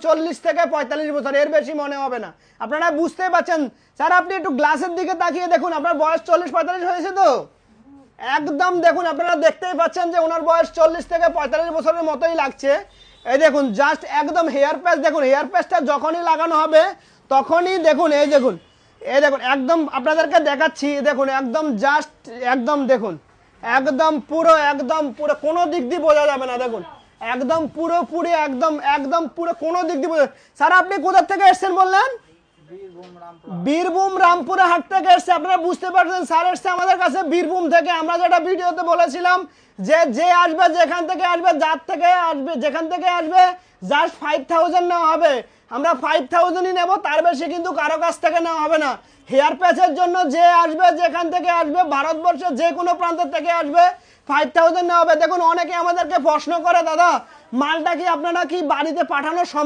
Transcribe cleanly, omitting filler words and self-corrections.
40 থেকে 45 বছর, এর বেশি মনে হবে না। আপনারা বুঝতেই পারছেন স্যার, আপনি একটু গ্লাসের দিকে তাকিয়ে দেখুন, আপনার বয়স 40-45 হয়েছে তো একদম দেখুন, আপনারা দেখতেই পাচ্ছেন যে ওনার বয়স 40 থেকে 45 বছরের মতোই লাগছে। এই দেখুন জাস্ট একদম হেয়ার প্যাচ দেখুন, হেয়ার প্যাচটা যখনই লাগানো হবে তখনই দেখুন, এই দেখুন একদম আপনাদেরকে দেখাচ্ছি, দেখুন একদম জাস্ট একদম দেখুন একদম পুরো কোনো দিক দিয়ে বোঝা যাবে না, দেখুন একদম পুরোপুরি একদম পুরো কোনো দিক দিয়ে বোঝা। স্যার আপনি কোথা থেকে এসেছেন বললেন? বীরভূম রামপুরহাট থেকে এসছে। আপনারা বুঝতে পারছেন স্যার এসছে আমাদের কাছে বীরভূম থেকে। আমরা যেটা ভিডিওতে বলেছিলাম যে আসবে, যেখান থেকে আসবে, যার থেকে আসবে, যেখান থেকে আসবে জাস্ট 5000 নেওয়া হবে। আমরা 5000ই নেব, তার বেশি কিন্তু কারো কাছ থেকে নেওয়া হবে না। হেয়ার প্যাচের জন্য যে আসবে, যেখান থেকে আসবে, ভারতবর্ষের যে কোনো প্রান্ত থেকে আসবে 5000 নেওয়া হবে। দেখুন অনেকে আমাদেরকে প্রশ্ন করে, দাদা মালটা কি আপনারা কি বাড়িতে পাঠানো সম্ভব?